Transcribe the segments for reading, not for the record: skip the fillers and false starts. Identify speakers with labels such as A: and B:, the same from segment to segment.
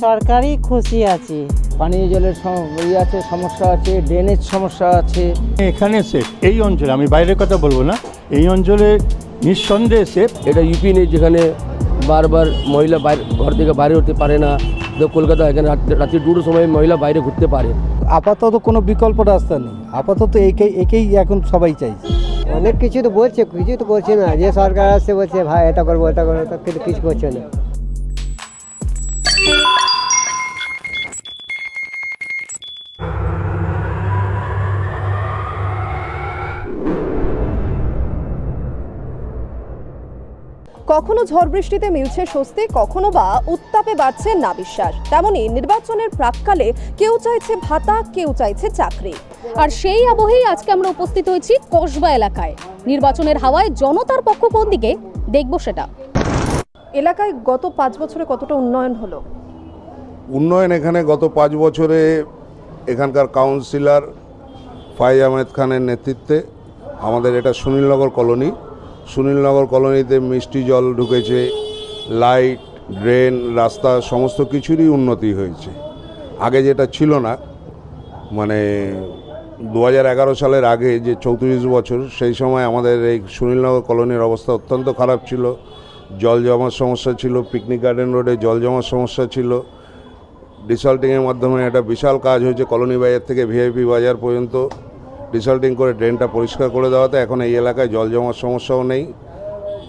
A: সরকারই খুশি আছি।
B: পানীয় জলের আছে, সমস্যা আছে, ড্রেনেজ সমস্যা আছে।
C: এখানে সেফ, এই অঞ্চলে, আমি বাইরের কথা বলবো না, এই অঞ্চলে নিঃসন্দেহে সেফ।
D: এটা ইউপি নেই যেখানে বারবার মহিলা বাইরে ঘর থেকে বাইরে হতে পারে না। কলকাতা এখানে রাত্রি 2টোর সময় মহিলা বাইরে ঘুরতে পারে।
E: আপাতত কোনো বিকল্প রাস্তা নেই, আপাতত একেই এখন সবাই চাইছে।
F: অনেক কিছু তো বলছে, কিছু তো করছে না। যে সরকার আসছে বলছে ভাই এটা করবো এটা করবো, কিন্তু কিছু করছে না।
G: কখনো ঝড় বৃষ্টিতে মিলছে স্বস্তি, কখনো বা উত্তাপে বাড়ছে নাবিশ্বাস। তেমনি নির্বাচনের প্রাককালে কেউ চাইছে ভাতা, কেউ চাইছে চাকরি। আর সেই আবহেই আজকে আমরা উপস্থিত হয়েছি কসবা এলাকায়। নির্বাচনের হাওয়ায় জনতার পক্ষ কোন দিকে, দেখব সেটা। এলাকায় গত 5 বছরে কতটা উন্নয়ন হলো?
H: উন্নয়ন এখানে গত 5 বছরে এখানকার কাউন্সিলর ফাইজ আহমেদ খানের নেতৃত্বে, আমাদের এটা সুনীলনগর কলোনি, সুনীলনগর কলোনিতে মিষ্টি জল ঢুকেছে, লাইট, ড্রেন, রাস্তা সমস্ত কিছুরই উন্নতি হয়েছে। আগে যেটা ছিল না, মানে 2011 সালের আগে যে 34 বছর, সেই সময় আমাদের এই সুনীলনগর কলোনির অবস্থা অত্যন্ত খারাপ ছিল। জল জমার সমস্যা ছিল, পিকনিক গার্ডেন রোডে জল জমার সমস্যা ছিল। ডিসল্টিংয়ের মাধ্যমে একটা বিশাল কাজ হয়েছে, কলোনি বাজার থেকে ভিআইপি বাজার পর্যন্ত ডিসল্টিং করে ড্রেনটা পরিষ্কার করে দেওয়াতে এখন এই এলাকায় জল জমার সমস্যাও নেই,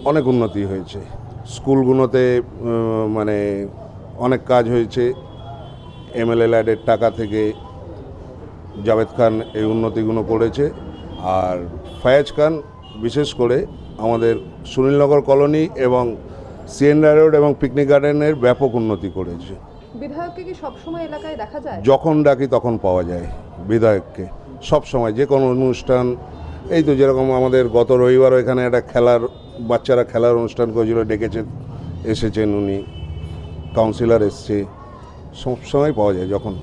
H: অনেক উন্নতি হয়েছে। স্কুলগুলোতে মানে অনেক কাজ হয়েছে। এমএলএ ল্যাডের টাকা থেকে জাভেদ খান এই উন্নতিগুলো করেছে, আর ফায়াজ খান বিশেষ করে আমাদের সুনীলনগর কলোনি এবং সিএনআর রোড এবং পিকনিক গার্ডেনের ব্যাপক উন্নতি করেছে।
G: বিধায়ককে কি সবসময় এলাকায় দেখা যায়?
H: যখন ডাকি তখন পাওয়া যায় বিধায়ককে, সব সময় যে কোনো অনুষ্ঠান। এই তো যেরকম আমাদের গত রবিবার এখানে একটা বাচ্চারা খেলার অনুষ্ঠান করেছিল, ডেকেছেন, এসেছেন উনি, কাউন্সিলর এসছে, সবসময় পাওয়া যায় যখন।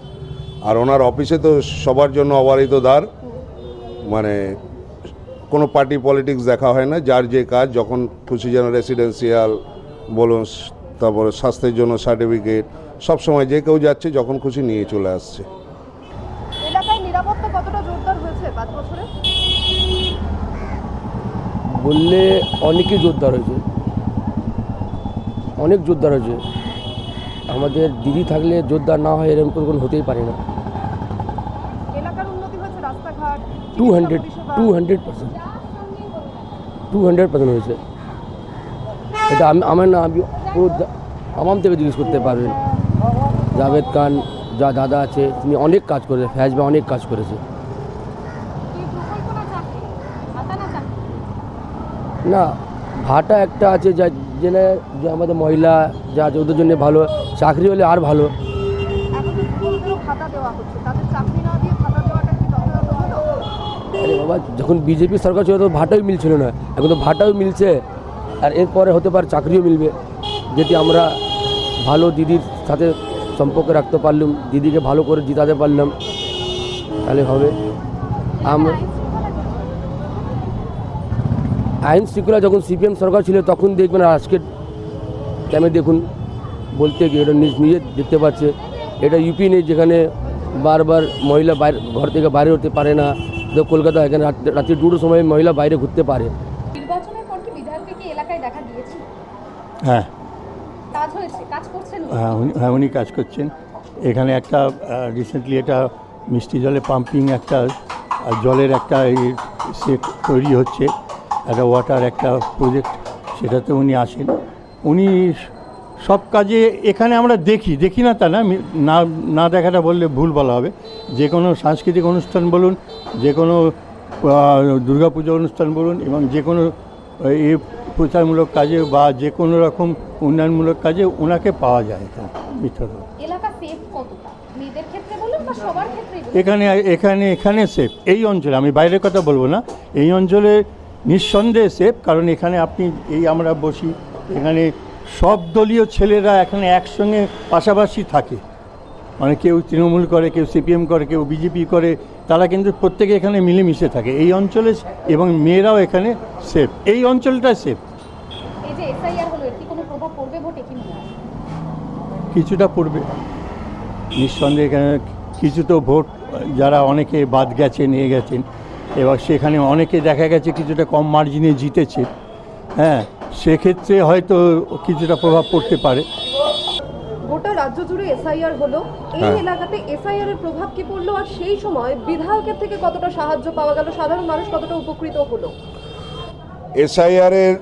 H: আর ওনার অফিসে তো সবার জন্য অবারিত দ্বার, মানে কোনো পার্টি পলিটিক্স দেখা হয় না, যার যে কাজ যখন খুশি, যেন রেসিডেন্সিয়াল বলুন, তারপরে স্বাস্থ্যের জন্য সার্টিফিকেট, সব সময় যে কেউ যাচ্ছে যখন খুশি নিয়ে চলে আসছে।
G: এলাকায় নিরাপত্তা কতটা জোরদার হয়েছে 5 বছরে?
D: বললে অনেকই জোরদার হয়েছে, অনেক জোরদার হয়েছে। আমাদের দিদি থাকলে জোরদার না হয় এরকম কোনো হতেই পারে না।
G: এলাকার উন্নতি হয়েছে, রাস্তাঘাট
D: 200% হয়েছে। এটা আমার না, আমি পুরো আমাম থেকে জিজ্ঞেস করতে পারবেন। জাভেদ খান যা দাদা আছে, তিনি অনেক কাজ করেছে, ফ্যাজ ভাই অনেক কাজ করেছে। না, ভাটা একটা আছে যা জেনে, যে আমাদের মহিলা যা আছে ওদের জন্য ভালো, চাকরি হলে আর ভালো। আরে বাবা, যখন বিজেপি সরকার ছিল তো ভাটাও মিলছিল না, এখন তো ভাটাও মিলছে, আর এরপরে হতে পারে চাকরিও মিলবে। যেটি আমরা ভালো দিদির সাথে সম্পর্ক রাখতে পারলাম, দিদিকে ভালো করে জিতাতে পারলাম, তাহলে হবে। আমরা আইন শৃঙ্খলা যখন সিপিএম সরকার ছিল তখন দেখবেন, আর আজকের টাইমে দেখুন, বলতে গিয়ে এটা নিজে দেখতে পাচ্ছে। এটা ইউপি নেই যেখানে বারবার মহিলা বাইরে ঘর থেকে বাইরে হতে পারে না। কলকাতা এখানে রাত্রি 2টোর সময় মহিলা বাইরে ঘুরতে পারে।
G: নির্বাচনের পর কি বিধায়ককে কি এলাকায় দেখা দিয়েছে?
C: হ্যাঁ,
G: কাজ হয়েছে, কাজ করছেন?
C: হ্যাঁ, উনি কাজ করছেন। এখানে একটা রিসেন্টলি একটা মিষ্টি জলে পাম্পিং, একটা জলের একটা সেট তৈরি হচ্ছে, একটা ওয়াটার একটা প্রজেক্ট, সেটাতে উনি আসেন। উনি সব কাজে এখানে আমরা দেখি না তা না, না দেখাটা বললে ভুল বলা হবে। যে কোনো সাংস্কৃতিক অনুষ্ঠান বলুন, যে কোনো দুর্গাপুজো অনুষ্ঠান বলুন, এবং যে কোনো এই প্রচারমূলক কাজে বা যে কোনো রকম উন্নয়নমূলক কাজে ওনাকে পাওয়া যায় এখানে।
G: এলাকা সেফ কতটা, মেয়েদের ক্ষেত্রে বলুন বা সবার ক্ষেত্রে?
C: এখানে সেফ, এই অঞ্চলে, আমি বাইরের কথা বলবো না, এই অঞ্চলে নিঃসন্দেহে সেফ। কারণ এখানে আমরা বসি, এখানে সব দলীয় ছেলেরা এখানে একসঙ্গে পাশাপাশি থাকে, মানে কেউ তৃণমূল করে, কেউ সিপিএম করে, কেউ বিজেপি করে, তারা কিন্তু প্রত্যেকে এখানে মিলেমিশে থাকে এই অঞ্চলে, এবং মেয়েরাও এখানে সেফ, এই অঞ্চলটা সেফ।
G: এই যে এসআইআর হলো, এর কি কোনো প্রভাব পড়বে ভোটে কি না?
C: কিছুটা পড়বে। নিঃসন্দেহে এখানে কিছু তো ভোট যারা অনেকে বাদ গেছে নিয়ে গেছেন, এবার সেখানে অনেকে দেখা গেছে কিছুটা কম মার্জিনে জিতেছে। হ্যাঁ, সেক্ষেত্রে হয়তো কিছুটা প্রভাব পড়তে পারে।
G: গোটা রাজ্য জুড়ে এসআইআর হলো, এই
H: হ্যাঁ।
G: এলাকাতে এসআইআর এর প্রভাব কি পড়লো, আর সেই সময় বিধায়কের থেকে কতটা সাহায্য পাওয়া গেল, সাধারণ মানুষ কতটা উপকৃত হলো?
H: এসআইআরের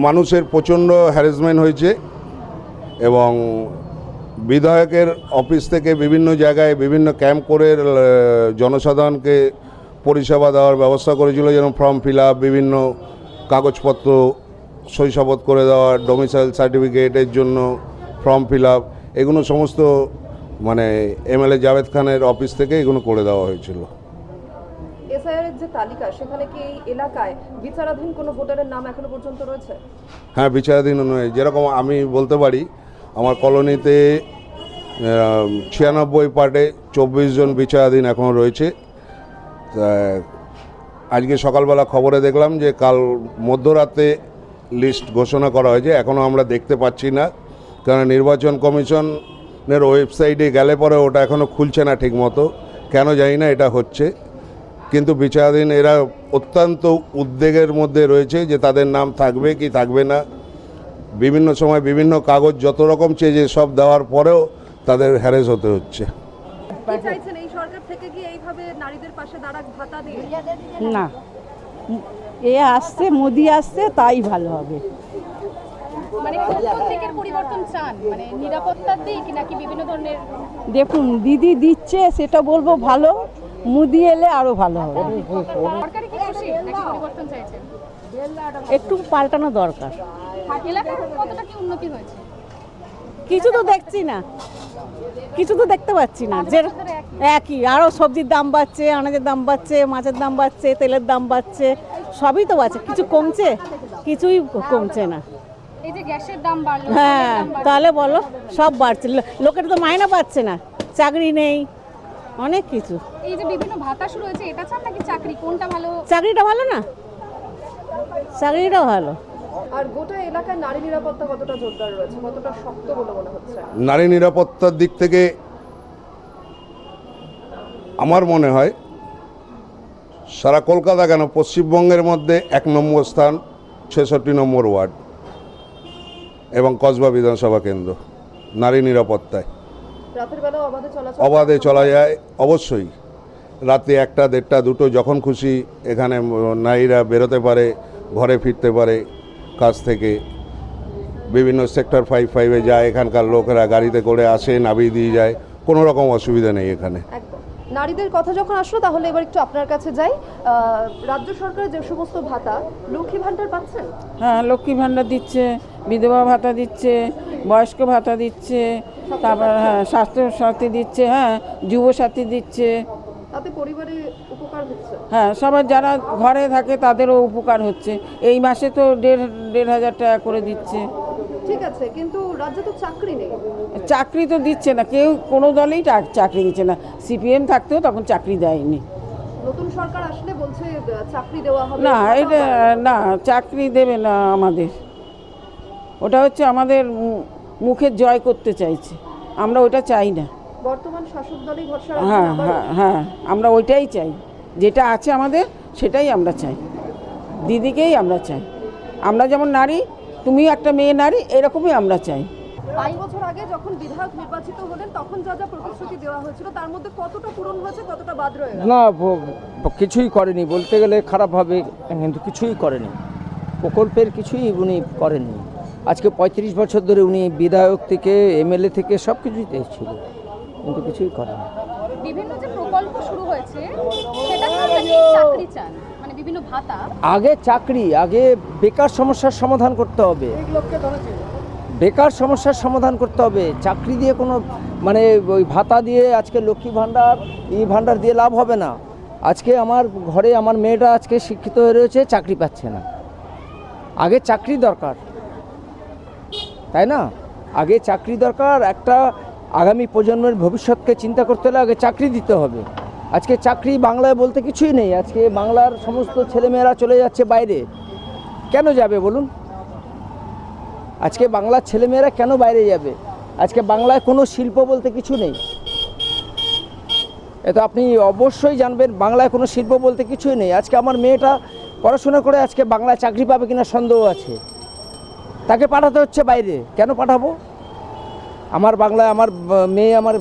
H: মানুষের প্রচণ্ড হ্যারাসমেন্ট হয়েছে এবং বিধায়কের অফিস থেকে বিভিন্ন জায়গায় বিভিন্ন ক্যাম্প করে জনসাধারণকে পরিষেবা দেওয়ার ব্যবস্থা করেছিল, যেমন ফর্ম ফিল আপ, বিভিন্ন কাগজপত্র শৈশবত করে দেওয়া, ডোমিসাইল সার্টিফিকেটের জন্য ফর্ম ফিল আপ, এগুলো সমস্ত মানে এমএলএ জাভেদ খানের অফিস থেকে এগুলো করে দেওয়া হয়েছিল।
G: এসআইআর এর যে তালিকা, সেখানে কি এই এলাকায় বিচারাধীন কোনো ভোটারের নাম এখনো পর্যন্ত রয়েছে?
H: হ্যাঁ, বিচারাধীন নয়। যেরকম আমি বলতে পারি, আমার কলোনিতে 96 পার্টে 24 জন বিচারাধীন এখনও রয়েছে। তা আজকে সকালবেলা খবরে দেখলাম যে কাল মধ্যরাতে লিস্ট ঘোষণা করা হয়েছে, এখনও আমরা দেখতে পাচ্ছি না, কারণ নির্বাচন কমিশনের ওয়েবসাইটে গেলে পরে ওটা এখনও খুলছে না ঠিক মতো, কেন জানি না এটা হচ্ছে। কিন্তু বিচারাধীন এরা অত্যন্ত উদ্বেগের মধ্যে রয়েছে যে তাদের নাম থাকবে কি থাকবে না। বিভিন্ন সময় বিভিন্ন কাগজ যত রকম চেয়েছে সব দেওয়ার পরেও তাদের হ্যারেস হতে হচ্ছে।
G: কি চাইছেন, এই সরকার থেকে কি এইভাবে নারীদের পাশে দাঁড়াক ভাতা দিয়ে?
A: না, এ আসছে, মোদি আসছে, তাই ভালো হবে।
G: মানে কোন দিকের পরিবর্তন চান, মানে নিরাপত্তার দিক নাকি বিভিন্ন ধরনের?
A: দেখুন, দিদি দিচ্ছে সেটা বলবো ভালো, মোদি এলে আরো ভালো হবে।
G: সরকারি কি খুশি নাকি পরিবর্তন চাইছেন?
A: একটু পাল্টানো দরকার।
G: এলাকার কতটা কি উন্নতি হয়েছে?
A: কিছু তো দেখছি না, কিছু তো দেখতে পাচ্ছি না, যে একই আরো সবজির দাম বাড়ছে, আনাজের দাম বাড়ছে, মাছের দাম বাড়ছে, তেলের দাম বাড়ছে, সবই তো বাড়ছে, কিছু কমছে? কিছুই কমছে না।
G: এই যে গ্যাসের দাম বাড়লো,
A: হ্যাঁ, তাহলে বলো, সব বাড়ছে, লোকের তো মাইনা পাচ্ছে না, চাকরি নেই, অনেক কিছু।
G: এই যে বিভিন্ন ভাতা শুরু হয়েছে, এটা চান নাকি চাকরি, কোনটা ভালো?
A: চাকরিটা ভালো না, চাকরিটা ভালো।
G: আর গোটা এলাকায় নারী নিরাপত্তা কতটা জোরদার রয়েছে, কতটা শক্ত বলে মনে হচ্ছে?
H: নারী নিরাপত্তার দিক থেকে আমার মনে হয় সারা কলকাতা কেন পশ্চিমবঙ্গের মধ্যে 1 নম্বর স্থান, 66 নম্বর ওয়ার্ড এবং কসবা বিধানসভা কেন্দ্র নারী নিরাপত্তায়।
G: রাতের বেলা অবাধে চলাচল?
H: অবাধে চলা যায় অবশ্যই। রাতে 1টা, 1:30, 2টো যখন খুশি এখানে নারীরা বেরোতে পারে, ঘরে ফিরতে পারে কাজ থেকে। বিভিন্ন সেক্টর 5-5-এ যায়, এখানকার লোকেরা গাড়িতে করে আসে, নামিয়ে দিয়ে যায়, কোনো রকম অসুবিধা নেই এখানে।
G: একদম। নারীদের কথা যখন আসলো, তাহলে এবার একটু আপনার কাছে যাই। রাজ্য সরকারের যে সমস্ত ভাতা, লক্ষ্মী ভাণ্ডার পাচ্ছেন?
A: হ্যাঁ, লক্ষ্মী ভাণ্ডার দিচ্ছে, বিধবা ভাতা দিচ্ছে, বয়স্ক ভাতা দিচ্ছে, তারপর হ্যাঁ স্বাস্থ্য সাথী দিচ্ছে, হ্যাঁ যুব সাথী দিচ্ছে।
G: তাতে পরিবারের উপকার হচ্ছে?
A: হ্যাঁ, সবার যারা ঘরে থাকে তাদেরও উপকার হচ্ছে। এই মাসে তো 1,500 টাকা করে দিচ্ছে।
G: ঠিক আছে, কিন্তু রাজ্যে তো চাকরি নেই।
A: চাকরি তো দিচ্ছে না, কেউ কোনো দলেই চাকরি দিচ্ছে না। সিপিএম থাকতেও তখন চাকরি দেয়নি।
G: নতুন সরকার আসলে বলছে চাকরি দেওয়া হবে।
A: না, এটা না, চাকরি দেবে না আমাদের। ওটা হচ্ছে আমাদের মুখের জয় করতে চাইছে, আমরা ওটা চাই না।
G: বর্তমান শাসক দলই ভরসা?
A: হ্যাঁ হ্যাঁ হ্যাঁ, আমরা ওইটাই চাই, যেটা আছে আমাদের সেটাই আমরা চাই, দিদিকেই আমরা চাই। আমরা যেমন নারী, তুমি একটা মেয়ে নারী, এরকমই আমরা চাই।
G: 5 বছর আগে যখন বিধায়ক নির্বাচিত হলেন, তখন যা যা প্রতিশ্রুতি দেওয়া হয়েছিল, তার মধ্যে কতটা পূরণ হয়েছে, কতটা বাদ রয়ে গেল?
B: না, কিছুই করেনি, বলতে গেলে খারাপভাবে, কিন্তু কিছুই করেনি, প্রকল্পের কিছুই উনি করেননি। আজকে 35 বছর ধরে উনি বিধায়ক থেকে, এমএলএ থেকে সব কিছুই ছিল, কিন্তু কিছুই করেনি।
G: বিভিন্ন যে প্রকল্প শুরু হয়েছে, সেটা নাকি চাকরি চান, মানে বিভিন্ন ভাতা?
B: আগে চাকরি, আগে বেকার সমস্যার সমাধান করতে হবে, বেকার সমস্যার সমাধান করতে হবে। চাকরি দিয়ে কোনো মানে ওই ভাতা দিয়ে আজকে লক্ষ্মী ভাণ্ডার, এই ভাণ্ডার দিয়ে লাভ হবে না। আজকে আমার ঘরে আমার মেয়েটা আজকে শিক্ষিত হয়ে রয়েছে, চাকরি পাচ্ছে না। আগে চাকরি দরকার, তাই না? আগে চাকরি দরকার। একটা আগামী প্রজন্মের ভবিষ্যৎকে চিন্তা করতে হলে আগে চাকরি দিতে হবে। আজকে চাকরি বাংলায় বলতে কিছুই নেই। আজকে বাংলার সমস্ত ছেলেমেয়েরা চলে যাচ্ছে বাইরে। কেন যাবে বলুন? আজকে বাংলার ছেলেমেয়েরা কেন বাইরে যাবে? আজকে বাংলায় কোনো শিল্প বলতে কিছু নেই। এ তো আপনি অবশ্যই জানবেন, বাংলায় কোনো শিল্প বলতে কিছুই নেই। আজকে আমার মেয়েটা পড়াশোনা করে আজকে বাংলায় চাকরি পাবে কিনা সন্দেহ আছে, তাকে পাঠাতে হচ্ছে বাইরে। কেন পাঠাবো? আমার বাংলায় আমার মেয়ে আমার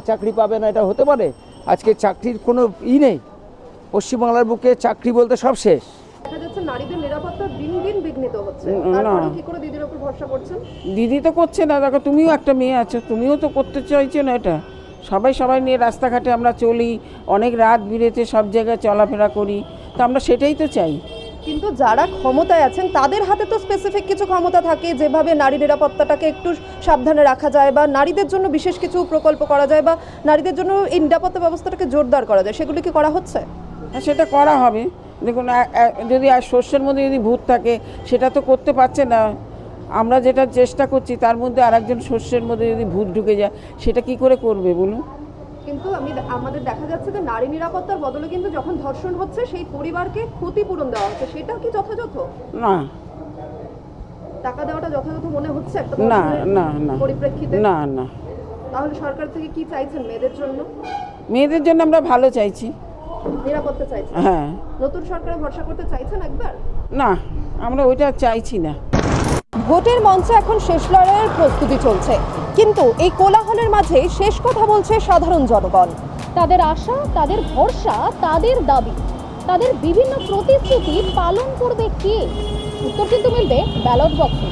B: চাকরি পাবে না, এটা হতে পারে? আজকে চাকরির কোনো নেই, পশ্চিমবাংলার বুকে চাকরি বলতে সব শেষ।
G: দেখা যাচ্ছে নারীদের নিরাপত্তা দিন দিন বিঘ্নিত হচ্ছে,
A: না।
G: তারপরে কি করে দিদির উপর ভরসা করছেন?
A: দিদি তো করছে না, দেখো তুমিও একটা মেয়ে আছো, তুমিও তো করতে চাইছো না এটা। সবাই নিয়ে রাস্তাঘাটে আমরা চলি, অনেক রাত বিরেতে সব জায়গায় চলাফেরা করি, তো আমরা সেটাই তো চাই।
G: কিন্তু যারা ক্ষমতায় আছেন তাদের হাতে তো স্পেসিফিক কিছু ক্ষমতা থাকে, যেভাবে নারী নিরাপত্তাটাকে একটু সাবধানে রাখা যায়, বা নারীদের জন্য বিশেষ কিছু প্রকল্প করা যায়, বা নারীদের জন্য এই নিরাপত্তা ব্যবস্থাটাকে জোরদার করা যায়, সেগুলি কি করা হচ্ছে?
A: হ্যাঁ, সেটা করা হবে। দেখুন, যদি শস্যের মধ্যে যদি ভূত থাকে, সেটা তো করতে পারছে না। আমরা যেটা চেষ্টা করছি তার মধ্যে আরেকজন শস্যের মধ্যে যদি ভূত ঢুকে যায়, সেটা কি করে করবে বলুন?
G: কিন্তু আমাদের দেখা যাচ্ছে যে নারী নিরাপত্তার বদলে কিন্তু যখন ধর্ষণ হচ্ছে সেই পরিবারকে ক্ষতিপূরণ দেওয়া হচ্ছে, সেটা কি যথাযথ?
A: না,
G: টাকা দেওয়াটা যথাযথ মনে হচ্ছে একটা
A: না,
G: ধর্ষণের
A: না, না,
G: পরিপ্রেক্ষিতে?
A: না, না।
G: তাহলে সরকার থেকে কি চাইছেন মেয়েদের জন্য?
A: মেয়েদের জন্য আমরা ভালো চাইছি।
G: নিরাপত্তা চাইছেন?
A: হ্যাঁ।
G: নতুন সরকারে ভরসা করতে চাইছেন একবার?
A: না, আমরা ওইটা চাইছি না।
G: ভোটের মঞ্চে এখন শেষ লড়াইয়ের প্রস্তুতি চলছে, কিন্তু এই কোলাহলের মাঝে শেষ কথা বলছে সাধারণ জনগণ। তাদের আশা, তাদের ভরসা, তাদের দাবি, তাদের বিভিন্ন প্রতিশ্রুতি পালন করবে কে? উত্তর কিন্তু মিলবে ব্যালট বক্সে।